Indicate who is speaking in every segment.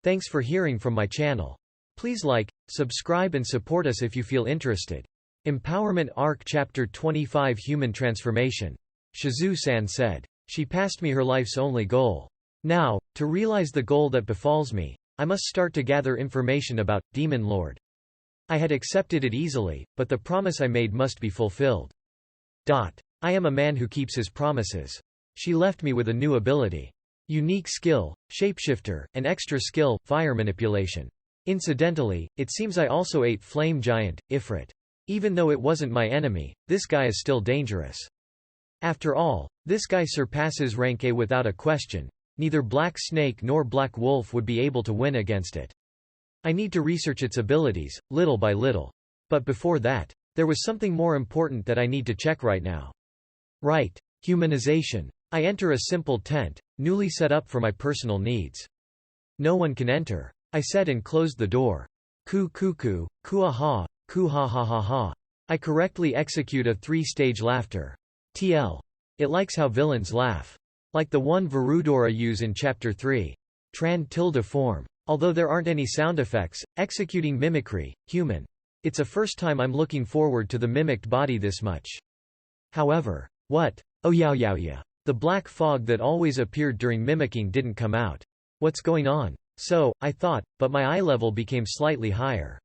Speaker 1: Thanks for hearing from my channel. Please like, subscribe and support us if you feel interested. Empowerment Arc Chapter 25 Human Transformation. Shizue-san said. She passed me her life's only goal. Now, to realize the goal that befalls me, I must start to gather information about Demon Lord. I had accepted it easily, but the promise I made must be fulfilled. I am a man who keeps his promises. She left me with a new ability. Unique skill, Shapeshifter, and extra skill, Fire Manipulation. Incidentally, it seems I also ate Flame Giant, Ifrit. Even though it wasn't my enemy, this guy is still dangerous. After all, this guy surpasses rank A without a question. Neither Black Snake nor Black Wolf would be able to win against it. I need to research its abilities, little by little. But before that, there was something more important that I need to check right now. Right. Humanization. I enter a simple tent, newly set up for my personal needs. No one can enter. I said and closed the door. Ku kuku, kuaha, ku ha ha ha ha. I correctly execute a 3-stage laughter. TL. It likes how villains laugh. Like the one Varudora use in Chapter 3. Tran tilde form. Although there aren't any sound effects, executing mimicry, human. It's a first time I'm looking forward to the mimicked body this much. However, what? Oh yeah. The black fog that always appeared during mimicking didn't come out. What's going on? So, I thought, but my eye level became slightly higher.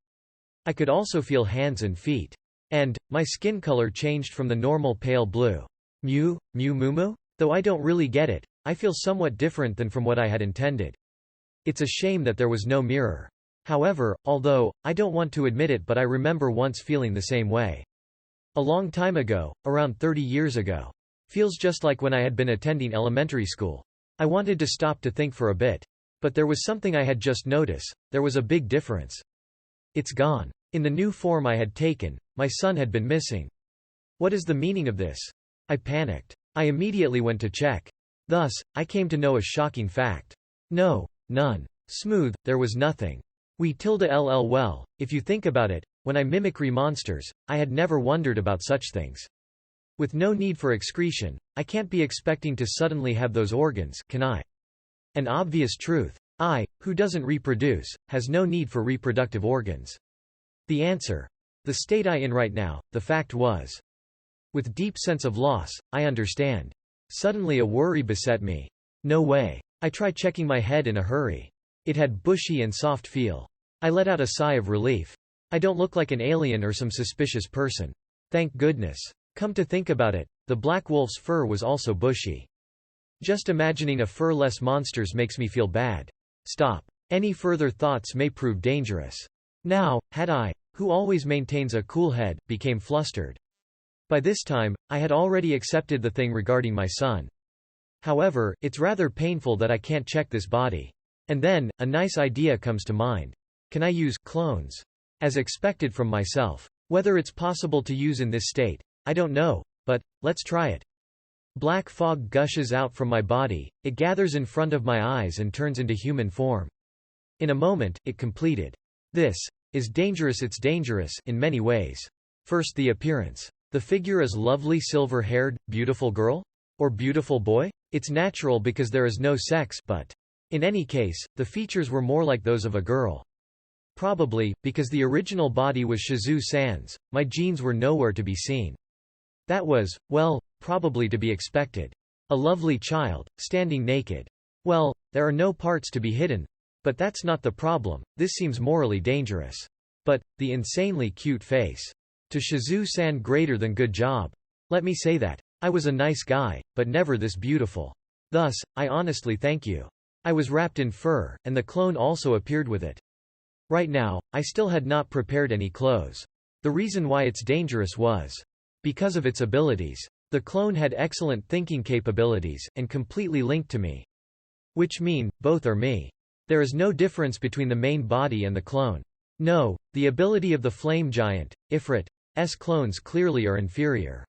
Speaker 1: I could also feel hands and feet. And, my skin color changed from the normal pale blue. Mew, mew moo moo? Though I don't really get it, I feel somewhat different than from what I had intended. It's a shame that there was no mirror. However, although, I don't want to admit it, but I remember once feeling the same way. A long time ago, around 30 years ago. Feels just like when I had been attending elementary school. I wanted to stop to think for a bit. But there was something I had just noticed. There was a big difference. It's gone. In the new form I had taken, my son had been missing. What is the meaning of this? I panicked. I immediately went to check. Thus, I came to know a shocking fact. No, none. Smooth, there was nothing. Well, if you think about it, when I mimicry monsters, I had never wondered about such things. With no need for excretion, I can't be expecting to suddenly have those organs, can I? An obvious truth. I, who doesn't reproduce, has no need for reproductive organs. The answer. The state I in right now, the fact was. With deep sense of loss, I understand. Suddenly a worry beset me. No way. I try checking my head in a hurry. It had bushy and soft feel. I let out a sigh of relief. I don't look like an alien or some suspicious person. Thank goodness. Come to think about it, the black wolf's fur was also bushy. Just imagining a fur-less monsters makes me feel bad. Stop. Any further thoughts may prove dangerous. Now, had I, who always maintains a cool head, became flustered. By this time, I had already accepted the thing regarding my son. However, it's rather painful that I can't check this body. And then, a nice idea comes to mind. Can I use clones? As expected from myself. Whether it's possible to use in this state, I don't know, but, let's try it. Black fog gushes out from my body, it gathers in front of my eyes and turns into human form. In a moment, it completed. This is dangerous. It's dangerous in many ways. First, the appearance. The figure is lovely silver-haired, beautiful girl? Or beautiful boy? It's natural because there is no sex, but in any case, the features were more like those of a girl. Probably, because the original body was Shizue-san's, my genes were nowhere to be seen. That was, well, probably to be expected. A lovely child, standing naked. Well, there are no parts to be hidden. But that's not the problem, this seems morally dangerous. But, the insanely cute face. To Shizue-san, greater than good job. Let me say that. I was a nice guy, but never this beautiful. Thus, I honestly thank you. I was wrapped in fur, and the clone also appeared with it. Right now, I still had not prepared any clothes. The reason why it's dangerous was because of its abilities. The clone had excellent thinking capabilities, and completely linked to me. Which mean, both are me. There is no difference between the main body and the clone. No, the ability of the flame giant, Ifrit's clones clearly are inferior.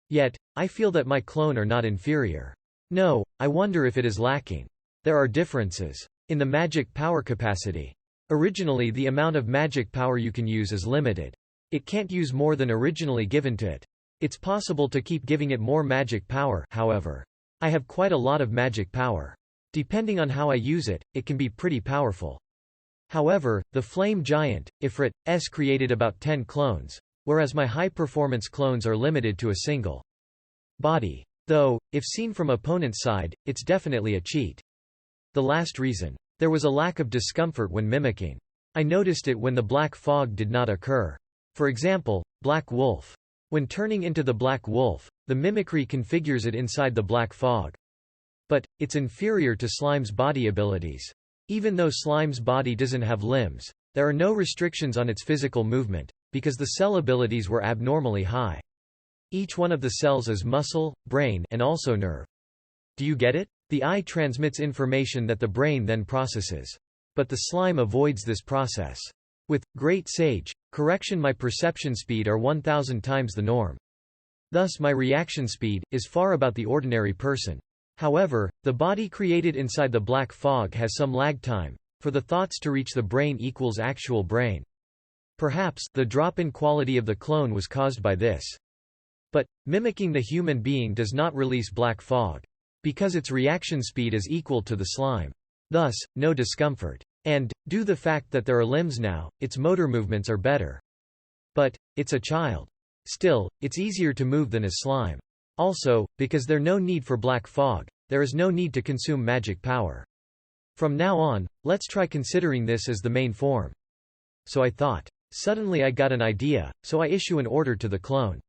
Speaker 1: Yet, I feel that my clone are not inferior. No, I wonder if it is lacking. There are differences. In the magic power capacity. Originally the amount of magic power you can use is limited. It can't use more than originally given to it. It's possible to keep giving it more magic power, however. I have quite a lot of magic power. Depending on how I use it, it can be pretty powerful. However, the flame giant, Ifrit's created about 10 clones, whereas my high-performance clones are limited to a single body. Though, if seen from opponent's side, it's definitely a cheat. The last reason. There was a lack of discomfort when mimicking. I noticed it when the black fog did not occur. For example, Black Wolf. When turning into the Black Wolf, the mimicry configures it inside the black fog. But, it's inferior to Slime's body abilities. Even though Slime's body doesn't have limbs, there are no restrictions on its physical movement, because the cell abilities were abnormally high. Each one of the cells is muscle, brain, and also nerve. Do you get it? The eye transmits information that the brain then processes. But the slime avoids this process. With Great Sage correction, my perception speed are 1000 times the norm. Thus my reaction speed is far about the ordinary person. However, the body created inside the black fog has some lag time, for the thoughts to reach the brain equals actual brain. Perhaps the drop in quality of the clone was caused by this. But, mimicking the human being does not release black fog. Because its reaction speed is equal to the slime. Thus, no discomfort. And, due the fact that there are limbs now, its motor movements are better. But, it's a child. Still, it's easier to move than as slime. Also, because there's no need for black fog, there is no need to consume magic power. From now on, let's try considering this as the main form. So I thought. Suddenly I got an idea, so I issue an order to the clone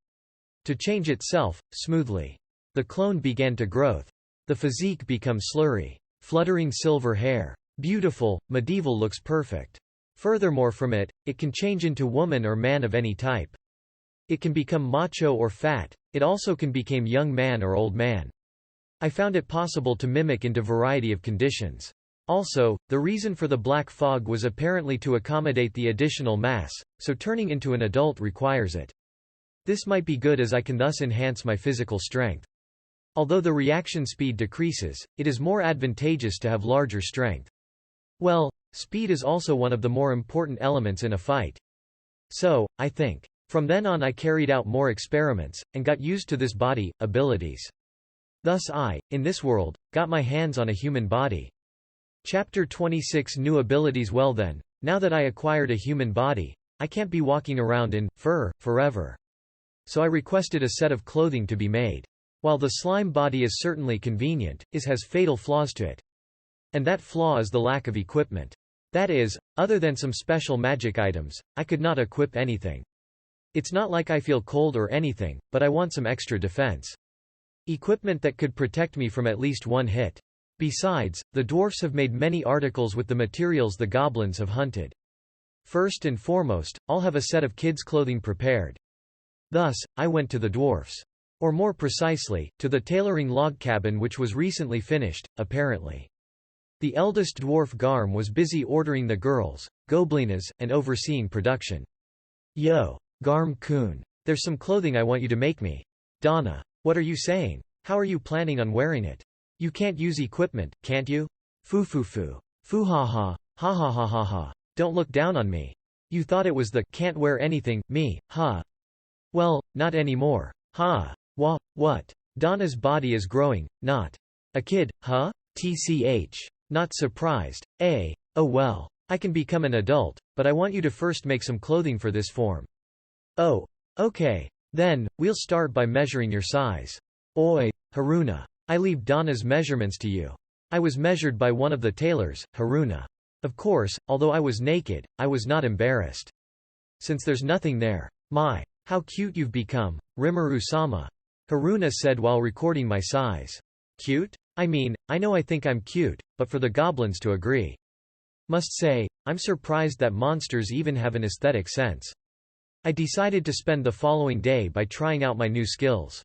Speaker 1: to change itself, smoothly. The clone began to growth. The physique becomes slurry. Fluttering silver hair. Beautiful, medieval, looks perfect. Furthermore, from it can change into woman or man of any type. It can become macho or fat. It also can become young man or old man. I found it possible to mimic into variety of conditions. Also, the reason for the black fog was apparently to accommodate the additional mass, so turning into an adult requires it. This might be good as I can thus enhance my physical strength. Although the reaction speed decreases, it is more advantageous to have larger strength. Well, speed is also one of the more important elements in a fight. So, I think. From then on I carried out more experiments, and got used to this body abilities. Thus I, in this world, got my hands on a human body. Chapter 26 New abilities. Well then, now that I acquired a human body, I can't be walking around in fur forever. So I requested a set of clothing to be made. While the slime body is certainly convenient, it has fatal flaws to it. And that flaw is the lack of equipment. That is, other than some special magic items, I could not equip anything. It's not like I feel cold or anything, but I want some extra defense. Equipment that could protect me from at least one hit. Besides, the dwarfs have made many articles with the materials the goblins have hunted. First and foremost, I'll have a set of kids' clothing prepared. Thus, I went to the dwarfs. Or more precisely, to the tailoring log cabin which was recently finished, apparently. The eldest dwarf Garm was busy ordering the girls, Goblinas, and overseeing production. Yo, Garm-kun, there's some clothing I want you to make me. Donna, what are you saying? How are you planning on wearing it? You can't use equipment, can't you? Foo-foo-foo. Foo-ha-ha, ha-ha-ha-ha-ha. Don't look down on me. You thought it was the can't wear anything, me, huh? Well, not anymore. Ha. What? Donna's body is growing, not a kid, huh? TCH. Not surprised. Oh well. I can become an adult, but I want you to first make some clothing for this form. Oh. Okay. Then, we'll start by measuring your size. Oi, Haruna. I leave Donna's measurements to you. I was measured by one of the tailors, Haruna. Of course, although I was naked, I was not embarrassed. Since there's nothing there. My. How cute you've become, Rimuru-sama. Haruna said while recording my size. Cute? I mean, I know I think I'm cute, but for the goblins to agree. Must say, I'm surprised that monsters even have an aesthetic sense. I decided to spend the following day by trying out my new skills.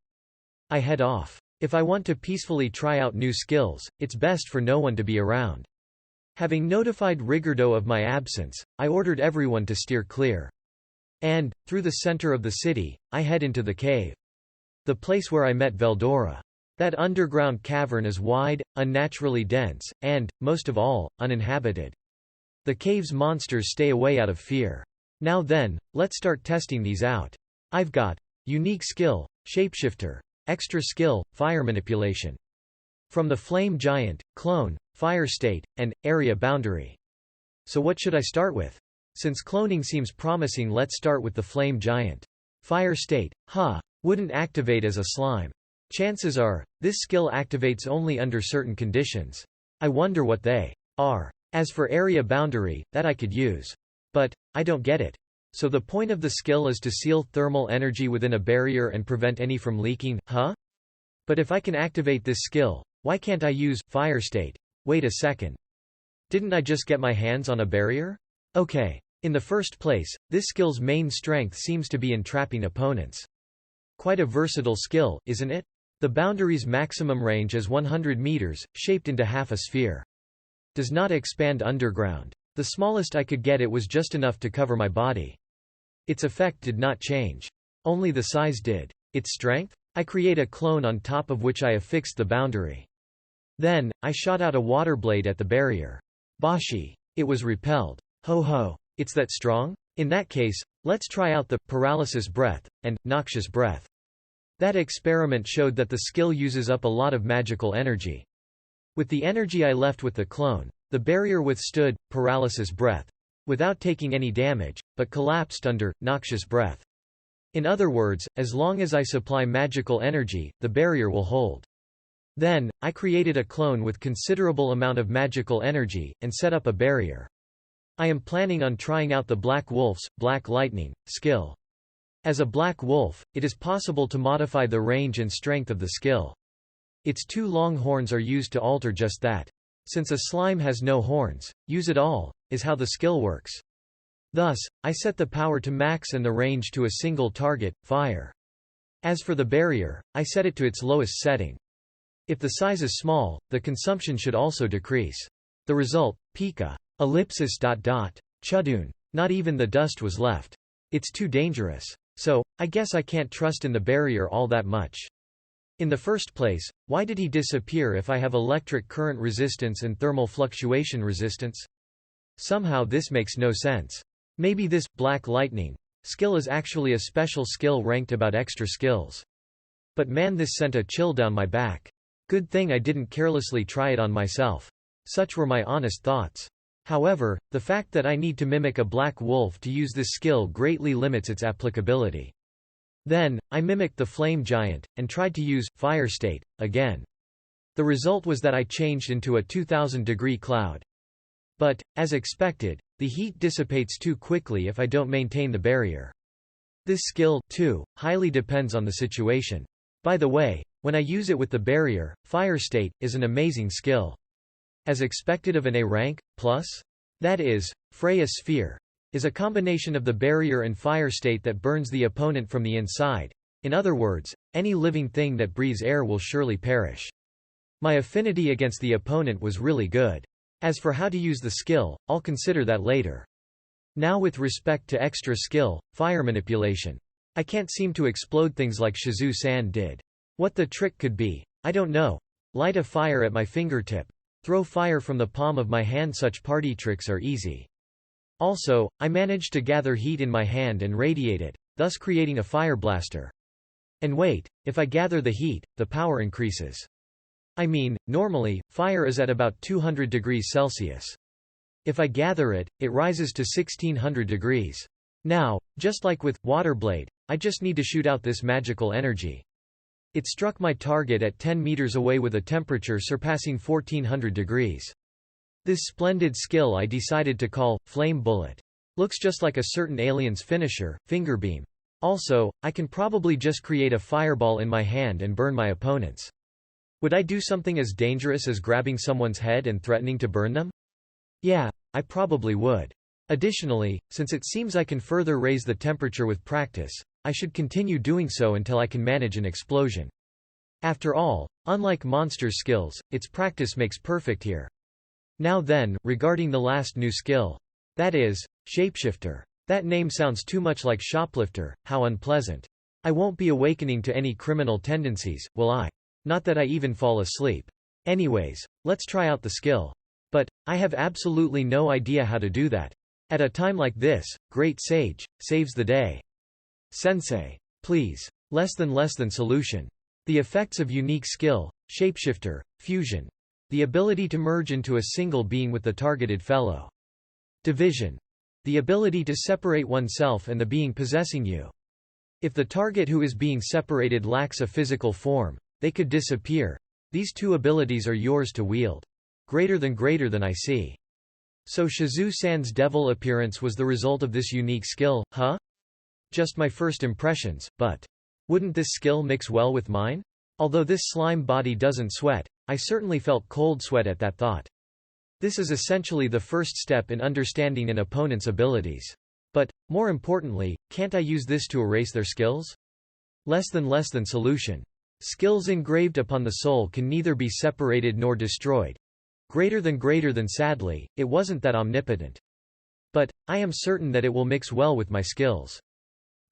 Speaker 1: I head off. If I want to peacefully try out new skills, it's best for no one to be around. Having notified Rigurdo of my absence, I ordered everyone to steer clear. And, through the center of the city, I head into the cave. The place where I met Veldora. That underground cavern is wide, unnaturally dense, and, most of all, uninhabited. The cave's monsters stay away out of fear. Now then, let's start testing these out. I've got unique skill, Shapeshifter. Extra skill, fire manipulation. From the Flame Giant, Clone, Fire State, and Area Boundary. So what should I start with? Since cloning seems promising, let's start with the Flame Giant. Fire State, wouldn't activate as a slime. Chances are, this skill activates only under certain conditions. I wonder what they are. As for Area Boundary, that I could use. But, I don't get it. So the point of the skill is to seal thermal energy within a barrier and prevent any from leaking, huh? But if I can activate this skill, why can't I use Fire State? Wait a second. Didn't I just get my hands on a barrier? Okay. In the first place, this skill's main strength seems to be in trapping opponents. Quite a versatile skill, isn't it? The boundary's maximum range is 100 meters, shaped into half a sphere. Does not expand underground. The smallest I could get it was just enough to cover my body. Its effect did not change. Only the size did. Its strength? I create a clone on top of which I affixed the boundary. Then, I shot out a water blade at the barrier. Bashi. It was repelled. Ho ho. It's that strong? In that case, let's try out the paralysis breath and noxious breath. That experiment showed that the skill uses up a lot of magical energy. With the energy I left with the clone, the barrier withstood paralysis breath without taking any damage, but collapsed under noxious breath. In other words, as long as I supply magical energy, the barrier will hold. Then, I created a clone with considerable amount of magical energy, and set up a barrier. I am planning on trying out the Black Wolf's Black Lightning skill. As a Black Wolf, it is possible to modify the range and strength of the skill. Its two long horns are used to alter just that. Since a slime has no horns, use it all, is how the skill works. Thus, I set the power to max and the range to a single target, fire. As for the barrier, I set it to its lowest setting. If the size is small, the consumption should also decrease. The result, Pika. Chudun. Not even the dust was left. It's too dangerous. So, I guess I can't trust in the barrier all that much. In the first place, why did he disappear if I have electric current resistance and thermal fluctuation resistance? Somehow this makes no sense. Maybe this Black Lightning skill is actually a special skill ranked about extra skills. But man, this sent a chill down my back. Good thing I didn't carelessly try it on myself. Such were my honest thoughts. However, the fact that I need to mimic a black wolf to use this skill greatly limits its applicability. Then, I mimicked the Flame Giant, and tried to use Fire State again. The result was that I changed into a 2000-degree cloud. But, as expected, the heat dissipates too quickly if I don't maintain the barrier. This skill, too, highly depends on the situation. By the way, when I use it with the barrier, Fire State is an amazing skill. As expected of an A rank, plus? That is, Freya Sphere is a combination of the barrier and fire state that burns the opponent from the inside. In other words, any living thing that breathes air will surely perish. My affinity against the opponent was really good. As for how to use the skill, I'll consider that later. Now with respect to extra skill, fire manipulation. I can't seem to explode things like Shizu-san did. What the trick could be, I don't know. Light a fire at my fingertip. Throw fire from the palm of my hand. Such party tricks are easy. Also, I managed to gather heat in my hand and radiate it, thus creating a fire blaster. And wait, if I gather the heat, the power increases. I mean, normally, fire is at about 200 degrees Celsius. If I gather it, it rises to 1600 degrees. Now, just like with Waterblade, I just need to shoot out this magical energy. It struck my target at 10 meters away with a temperature surpassing 1400 degrees. This splendid skill I decided to call Flame Bullet. Looks just like a certain alien's finisher, Fingerbeam. Also, I can probably just create a fireball in my hand and burn my opponents. Would I do something as dangerous as grabbing someone's head and threatening to burn them? Yeah, I probably would. Additionally, since it seems I can further raise the temperature with practice, I should continue doing so until I can manage an explosion. After all, unlike monsters' skills, its practice makes perfect here. Now then, regarding the last new skill. That is, Shapeshifter. That name sounds too much like shoplifter, how unpleasant. I won't be awakening to any criminal tendencies, will I? Not that I even fall asleep. Anyways, let's try out the skill. But, I have absolutely no idea how to do that. At a time like this, great sage, saves the day. Sensei. Please. Less than solution. The effects of unique skill, Shapeshifter Fusion. The ability to merge into a single being with the targeted fellow. Division. The ability to separate oneself and the being possessing you. If the target who is being separated lacks a physical form, they could disappear. These two abilities are yours to wield. Greater than I see. So Shizue-san's devil appearance was the result of this unique skill, huh? Just my first impressions, but wouldn't this skill mix well with mine? Although this slime body doesn't sweat, I certainly felt cold sweat at that thought. This is essentially the first step in understanding an opponent's abilities. But, more importantly, can't I use this to erase their skills? Less than solution. Skills engraved upon the soul can neither be separated nor destroyed. Greater than sadly, it wasn't that omnipotent. But, I am certain that it will mix well with my skills.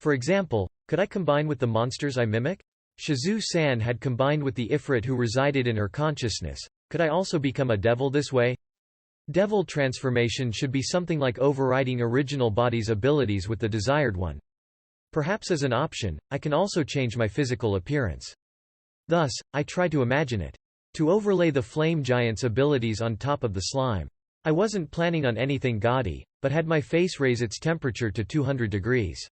Speaker 1: For example, could I combine with the monsters I mimic? Shizue-san had combined with the Ifrit who resided in her consciousness. Could I also become a devil this way? Devil transformation should be something like overriding original body's abilities with the desired one. Perhaps as an option, I can also change my physical appearance. Thus, I try to imagine it. To overlay the flame giant's abilities on top of the slime. I wasn't planning on anything gaudy, but had my face raise its temperature to 200 degrees.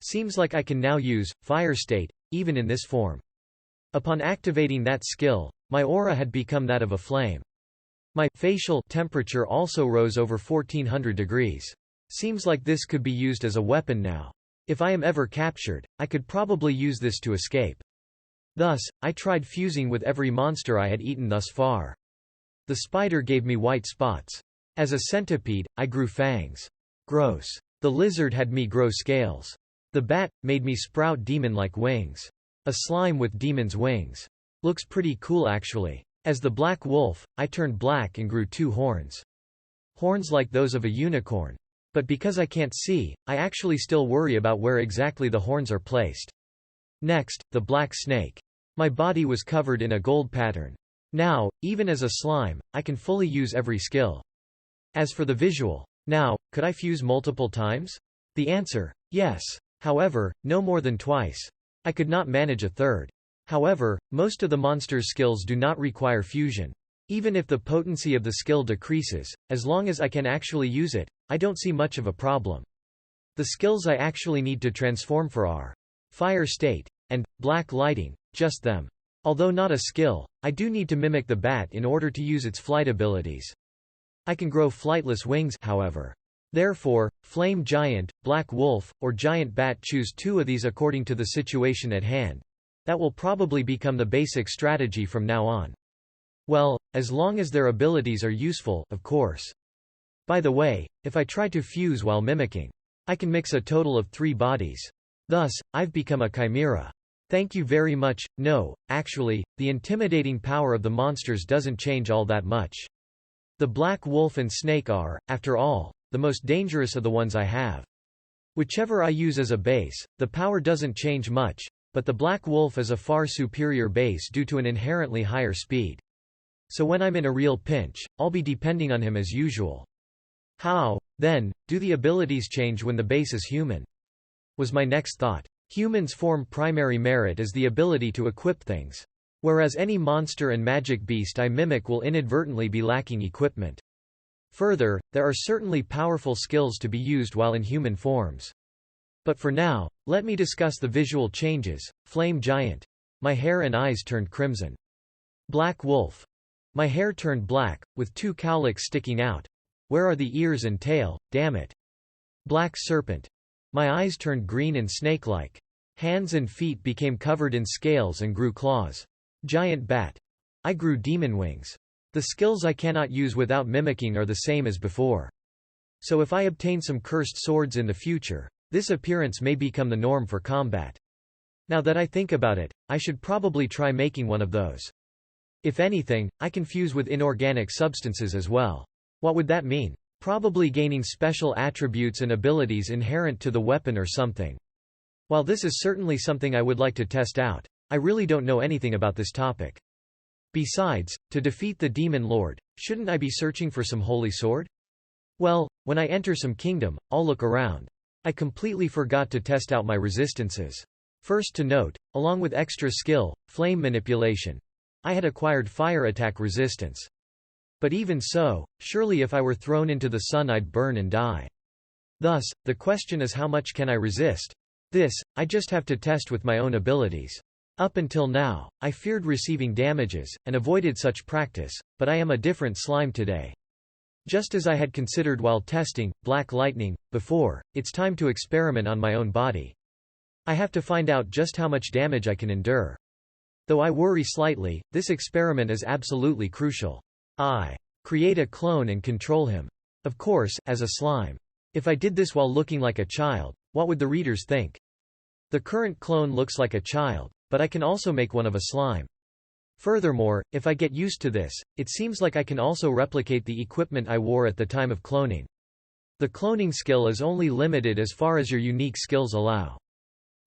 Speaker 1: Seems like I can now use fire state, even in this form. Upon activating that skill, my aura had become that of a flame. My facial temperature also rose over 1400 degrees. Seems like this could be used as a weapon now. If I am ever captured, I could probably use this to escape. Thus, I tried fusing with every monster I had eaten thus far. The spider gave me white spots. As a centipede, I grew fangs. Gross. The lizard had me grow scales. The bat made me sprout demon-like wings. A slime with demon's wings. Looks pretty cool actually. As the black wolf, I turned black and grew 2 horns. Horns like those of a unicorn. But because I can't see, I actually still worry about where exactly the horns are placed. Next, the black snake. My body was covered in a gold pattern. Now, even as a slime, I can fully use every skill. As for the visual, now, could I fuse multiple times? The answer, yes. However, no more than twice. I could not manage a third. However, most of the monster's skills do not require fusion. Even if the potency of the skill decreases, as long as I can actually use it, I don't see much of a problem. The skills I actually need to transform for are fire state and black lighting, just them. Although not a skill, I do need to mimic the bat in order to use its flight abilities. I can grow flightless wings, however. Therefore, flame giant, black wolf, or giant bat, choose 2 of these according to the situation at hand. That will probably become the basic strategy from now on. Well, as long as their abilities are useful, of course. By the way, if I try to fuse while mimicking, I can mix a total of 3 bodies. Thus, I've become a chimera. Thank you very much. No, actually, the intimidating power of the monsters doesn't change all that much. The black wolf and snake are, after all, the most dangerous of the ones I have. Whichever I use as a base, the power doesn't change much, but the black wolf is a far superior base due to an inherently higher speed. So when I'm in a real pinch, I'll be depending on him as usual. How, then, do the abilities change when the base is human? Was my next thought. Humans form primary merit as the ability to equip things. Whereas any monster and magic beast I mimic will inadvertently be lacking equipment. Further, there are certainly powerful skills to be used while in human forms. But for now, let me discuss the visual changes. Flame giant. My hair and eyes turned crimson. Black wolf. My hair turned black, with 2 cowlicks sticking out. Where are the ears and tail, damn it? Black serpent. My eyes turned green and snake-like. Hands and feet became covered in scales and grew claws. Giant bat. I grew demon wings. The skills I cannot use without mimicking are the same as before. So if I obtain some cursed swords in the future, this appearance may become the norm for combat. Now that I think about it, I should probably try making one of those. If anything, I can fuse with inorganic substances as well. What would that mean? Probably gaining special attributes and abilities inherent to the weapon or something. While this is certainly something I would like to test out, I really don't know anything about this topic. Besides, to defeat the Demon Lord, shouldn't I be searching for some holy sword? Well, when I enter some kingdom, I'll look around. I completely forgot to test out my resistances. First to note, along with extra skill, flame manipulation. I had acquired fire attack resistance. But even so, surely if I were thrown into the sun I'd burn and die. Thus, the question is how much can I resist? This, I just have to test with my own abilities. Up until now, I feared receiving damages, and avoided such practice, but I am a different slime today. Just as I had considered while testing black lightning before, it's time to experiment on my own body. I have to find out just how much damage I can endure. Though I worry slightly, this experiment is absolutely crucial. I create a clone and control him. Of course, as a slime. If I did this while looking like a child, what would the readers think? The current clone looks like a child, but I can also make one of a slime. Furthermore, if I get used to this, it seems like I can also replicate the equipment I wore at the time of cloning. The cloning skill is only limited as far as your unique skills allow.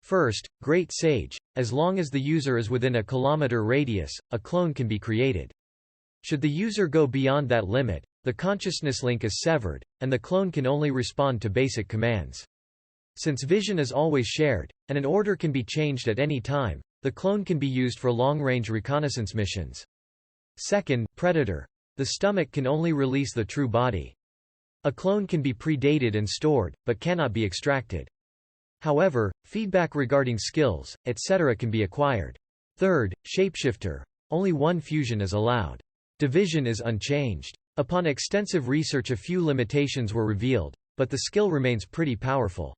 Speaker 1: First, Great Sage. As long as the user is within a kilometer radius, a clone can be created. Should the user go beyond that limit, the consciousness link is severed, and the clone can only respond to basic commands. Since vision is always shared, and an order can be changed at any time, the clone can be used for long-range reconnaissance missions. Second, Predator. The stomach can only release the true body. A clone can be predated and stored, but cannot be extracted. However, feedback regarding skills, etc. can be acquired. Third, Shapeshifter. Only one fusion is allowed. Division is unchanged. Upon extensive research, a few limitations were revealed, but the skill remains pretty powerful.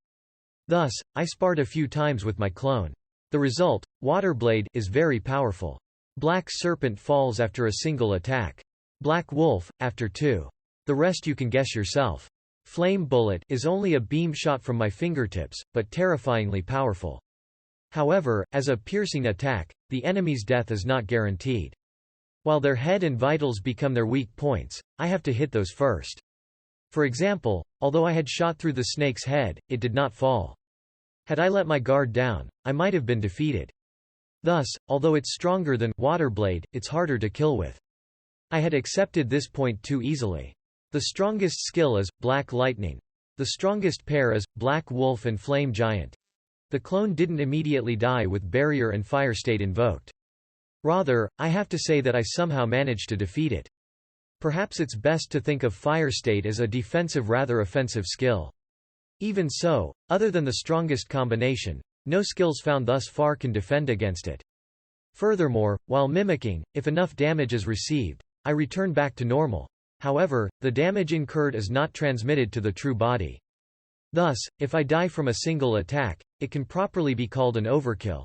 Speaker 1: Thus, I sparred a few times with my clone. The result, Waterblade, is very powerful. Black Serpent falls after a single attack. Black Wolf, after 2. The rest you can guess yourself. Flame Bullet is only a beam shot from my fingertips, but terrifyingly powerful. However, as a piercing attack, the enemy's death is not guaranteed. While their head and vitals become their weak points, I have to hit those first. For example, although I had shot through the snake's head, it did not fall. Had I let my guard down, I might have been defeated. Thus, although it's stronger than Waterblade, it's harder to kill with. I had accepted this point too easily. The strongest skill is Black Lightning. The strongest pair is Black Wolf and Flame Giant. The clone didn't immediately die with Barrier and Fire State invoked. Rather, I have to say that I somehow managed to defeat it. Perhaps it's best to think of Fire State as a defensive rather offensive skill. Even so, other than the strongest combination, no skills found thus far can defend against it. Furthermore, while mimicking, if enough damage is received, I return back to normal. However, the damage incurred is not transmitted to the true body. Thus, if I die from a single attack, it can properly be called an overkill.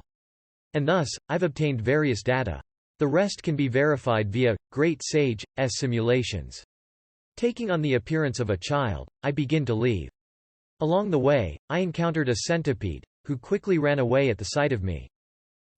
Speaker 1: And thus, I've obtained various data. The rest can be verified via Great Sage's simulations. Taking on the appearance of a child, I begin to leave. Along the way, I encountered a centipede, who quickly ran away at the sight of me.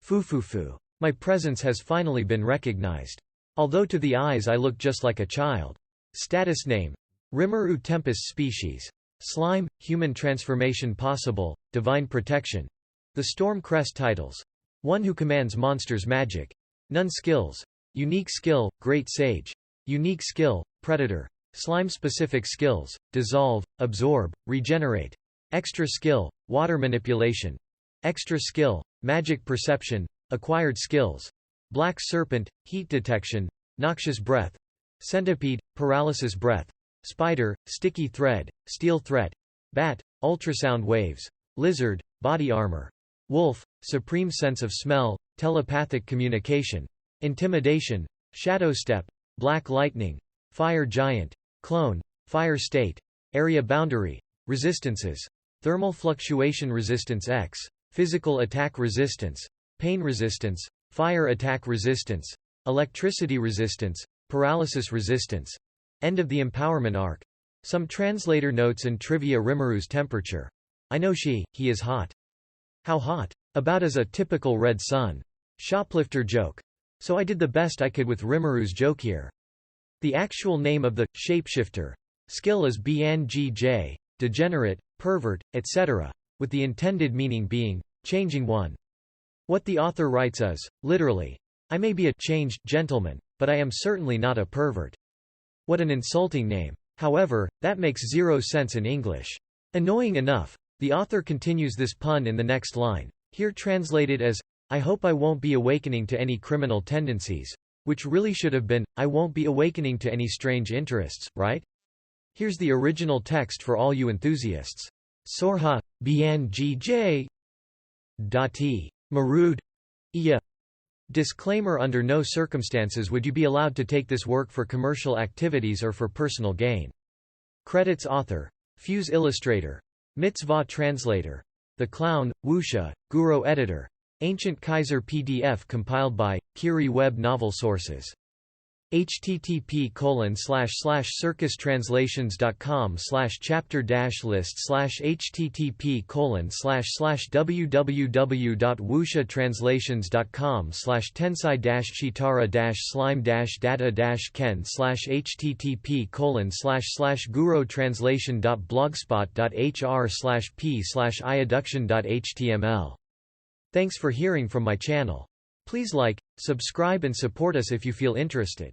Speaker 1: Fufufu. My presence has finally been recognized. Although to the eyes I look just like a child. Status name: Rimuru Tempest species. Slime, human transformation possible, divine protection. The Storm Crest titles. One who commands monsters magic. None skills. Unique skill, Great Sage. Unique skill, Predator. Slime-specific skills: Dissolve, Absorb, Regenerate. Extra skill, Water Manipulation. Extra skill, Magic Perception. Acquired skills: Black Serpent, Heat Detection, Noxious Breath. Centipede, Paralysis Breath. Spider, Sticky Thread, Steel Threat. Bat, Ultrasound Waves. Lizard, Body Armor. Wolf, Supreme Sense of Smell, Telepathic Communication. Intimidation, Shadow Step. Black Lightning. Fire Giant. Clone, Fire State. Area Boundary. Resistances: Thermal Fluctuation Resistance X. Physical Attack Resistance. Pain Resistance. Fire Attack Resistance. Electricity Resistance. Paralysis Resistance. End of the Empowerment Arc. Some translator notes and trivia: Rimuru's temperature. I know he is hot. How hot? About as a typical red sun. Shoplifter joke. So I did the best I could with Rimuru's joke here. The actual name of the Shapeshifter skill is BNGJ, degenerate, pervert, etc., with the intended meaning being changing one. What the author writes is, literally, I may be a changed gentleman, but I am certainly not a pervert. What an insulting name. However, that makes zero sense in English. Annoying enough, the author continues this pun in the next line, here translated as, I hope I won't be awakening to any criminal tendencies, Which really should have been, I won't be awakening to any strange interests, right? Here's the original text for all you enthusiasts. Sorha, Bien Gj. Dati. Marud. Iya. Disclaimer: under no circumstances would you be allowed to take this work for commercial activities or for personal gain. Credits: author. Fuse illustrator. Mitzvah translator. The Clown, Wuxia, Guru editor. Ancient Kaiser PDF compiled by Kiri web novel sources. http://circustranslations.com/chapter-list http://tensai-shitara-slime-data-ken/http://guru-translation.blogspot.hr/p/iadduction.html. Thanks for hearing from my channel. Please like, subscribe and support us if you feel interested.